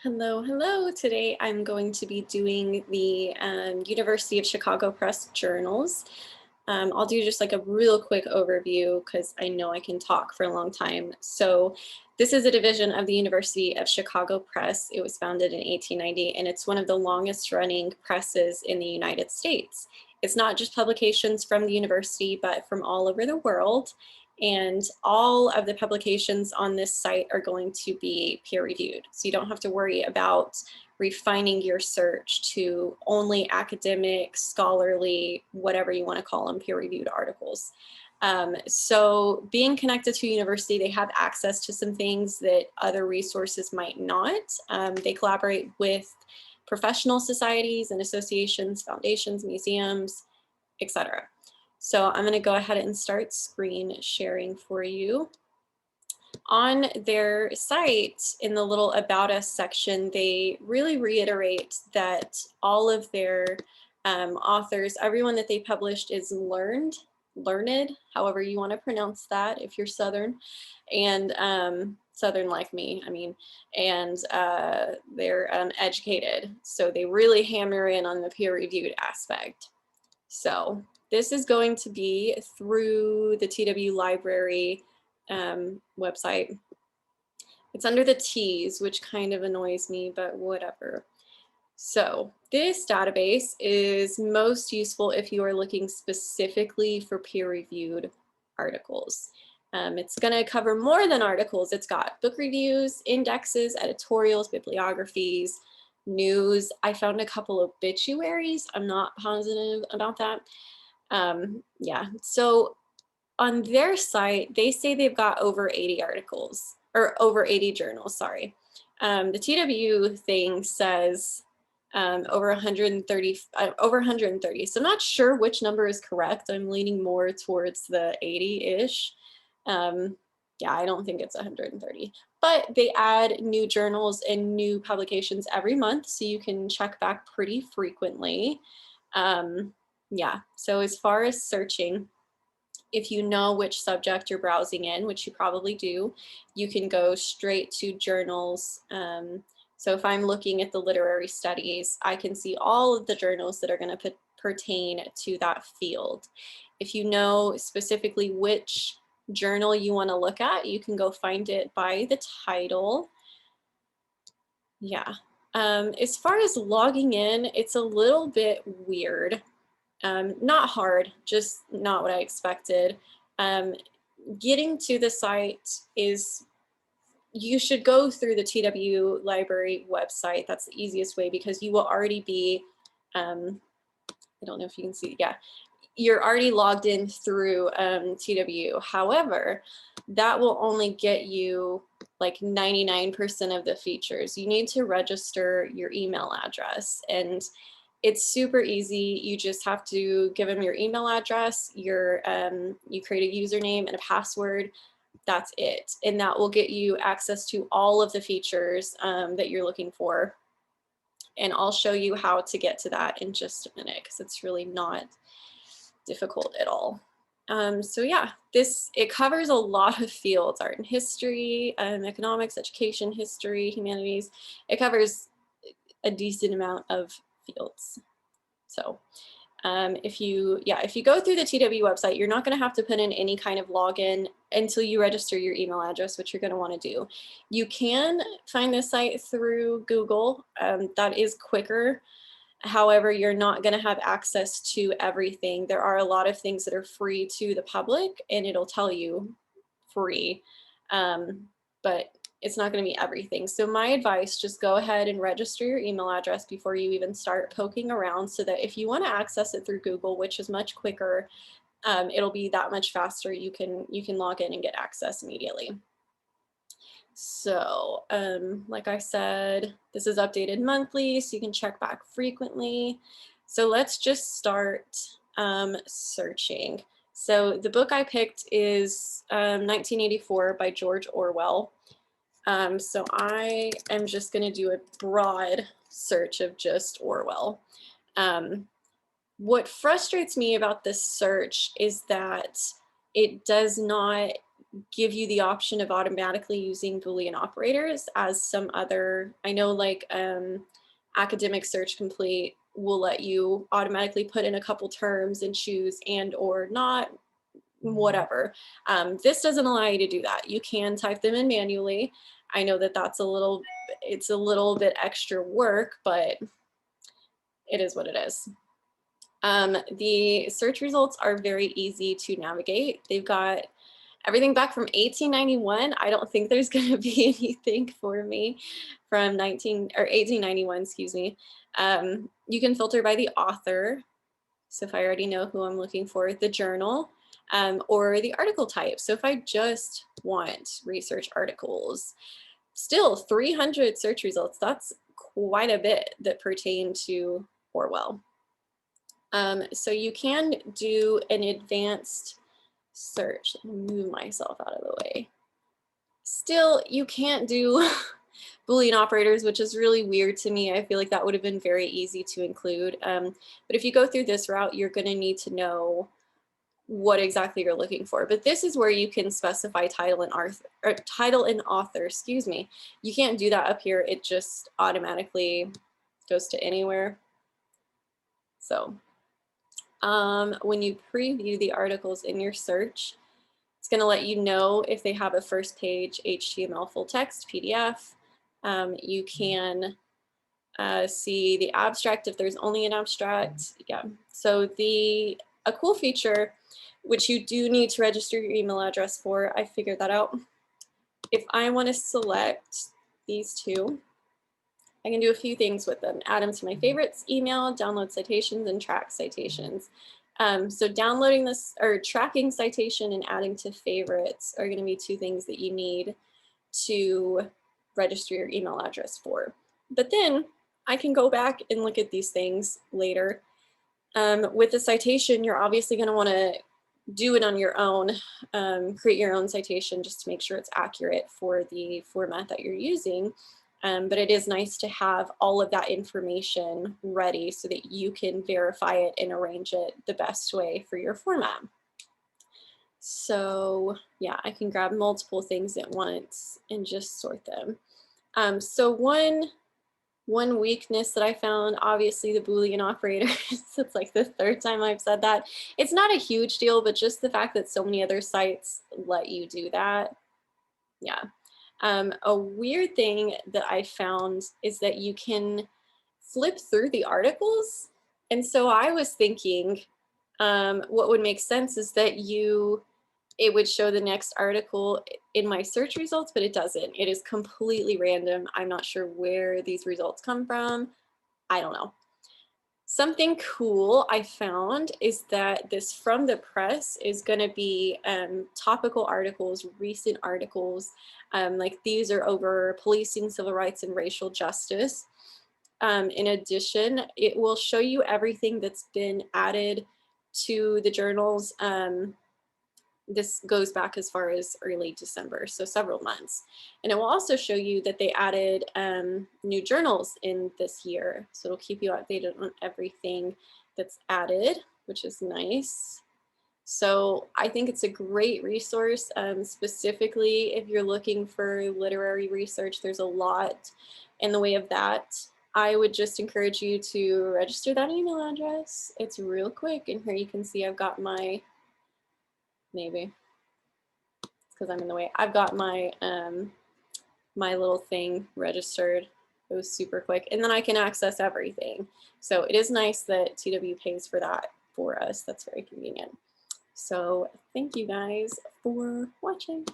Hello, hello. Today I'm going to be doing the University of Chicago Press journals. I'll do just like a real quick overview because I know I can talk for a long time. So this is a division of the University of Chicago Press. It was founded in 1890 and it's one of the longest running presses in the United States. It's not just publications from the university, but from all over the world. And all of the publications on this site are going to be peer reviewed. So you don't have to worry about refining your search to only academic, scholarly, whatever you want to call them, peer reviewed articles. So being connected to a university, they have access to some things that other resources might not. They collaborate with professional societies and associations, foundations, museums, etc. So I'm going to go ahead and start screen sharing for you. On their site, in the little About Us section, they really reiterate that all of their authors, everyone that they published is learned, however you want to pronounce that if you're Southern, and Southern like me, I mean, and they're educated. So they really hammer in on the peer-reviewed aspect. So this is going to be through the TW Library website. It's under the T's, which kind of annoys me, but whatever. So this database is most useful if you are looking specifically for peer-reviewed articles. It's going to cover more than articles. It's got book reviews, indexes, editorials, bibliographies, news. I found a couple of obituaries. I'm not positive about that. Yeah, so on their site, they say they've got over 80 articles, or over 80 journals, sorry. The TW thing says over 130, over 130. So I'm not sure which number is correct. I'm leaning more towards the 80-ish. Yeah, I don't think it's 130. But they add new journals and new publications every month, so you can check back pretty frequently. Yeah, so as far as searching, if you know which subject you're browsing in, which you probably do, you can go straight to journals. So if I'm looking at the literary studies, I can see all of the journals that are going to pertain to that field. If you know specifically which journal you want to look at, you can go find it by the title. Yeah. As far as logging in, it's a little bit weird. Not hard, just not what I expected. Getting to the site is, you should go through the TW Library website. That's the easiest way because you will already be, I don't know if you can see, yeah, you're already logged in through TW. However, that will only get you like 99% of the features. You need to register your email address, and it's super easy. You just have to give them your email address, you create a username and a password. That's it. And that will get you access to all of the features that you're looking for. And I'll show you how to get to that in just a minute because it's really not difficult at all. So yeah, it covers a lot of fields: art and history, economics, education, history, humanities. It covers a decent amount of fields. So if you go through the TW website, you're not going to have to put in any kind of login until you register your email address, which you're going to want to do. You can find this site through Google. That is quicker. However, you're not going to have access to everything. There are a lot of things that are free to the public, and it'll tell you free, but it's not going to be everything. So my advice, just go ahead and register your email address before you even start poking around, so that if you want to access it through Google, which is much quicker, it'll be that much faster. You can log in and get access immediately. So like I said, this is updated monthly, so you can check back frequently. So let's just start searching. So the book I picked is 1984 by George Orwell. So I am just going to do a broad search of just Orwell. What frustrates me about this search is that it does not give you the option of automatically using Boolean operators as some other, I know like Academic Search Complete will let you automatically put in a couple terms and choose and or not, whatever. This doesn't allow you to do that. You can type them in manually. I know that it's a little bit extra work, but it is what it is. The search results are very easy to navigate. They've got everything back from 1891. I don't think there's going to be anything for me from 1891, excuse me. You can filter by the author. So if I already know who I'm looking for, the journal, or the article type. So if I just want research articles, still 300 search results. That's quite a bit that pertain to Orwell. So you can do an advanced search. Let me move myself out of the way. Still, you can't do Boolean operators, which is really weird to me. I feel like that would have been very easy to include. But if you go through this route, you're going to need to know what exactly you're looking for. But this is where you can specify title and author, excuse me. You can't do that up here. It just automatically goes to anywhere. So when you preview the articles in your search, it's going to let you know if they have a first page HTML full text PDF. You can see the abstract if there's only an abstract. Yeah. So a cool feature, which you do need to register your email address for, I figured that out. If I want to select these two, I can do a few things with them. Add them to my favorites, email, download citations, and track citations. So downloading this or tracking citation and adding to favorites are going to be two things that you need to register your email address for. But then I can go back and look at these things later. With the citation, you're obviously going to want to do it on your own, create your own citation just to make sure it's accurate for the format that you're using. But it is nice to have all of that information ready so that you can verify it and arrange it the best way for your format. So yeah, I can grab multiple things at once and just sort them. So one weakness that I found, obviously the Boolean operators, it's like the third time I've said that. It's not a huge deal, but just the fact that so many other sites let you do that. Yeah. A weird thing that I found is that you can flip through the articles. And so I was thinking what would make sense is that it would show the next article in my search results, but it doesn't. It is completely random. I'm not sure where these results come from. I don't know. Something cool I found is that this from the press is going to be topical articles, recent articles. Like these are over policing, civil rights, and racial justice. In addition, it will show you everything that's been added to the journals. This goes back as far as early December, so several months. And it will also show you that they added new journals in this year. So it'll keep you updated on everything that's added, which is nice. So I think it's a great resource, specifically if you're looking for literary research. There's a lot in the way of that. I would just encourage you to register that email address. It's real quick. And here you can see I've got my, maybe it's because I'm in the way. I've got my my little thing registered. It was super quick, and then I can access everything. So it is nice that TW pays for that for us. That's very convenient. So thank you guys for watching.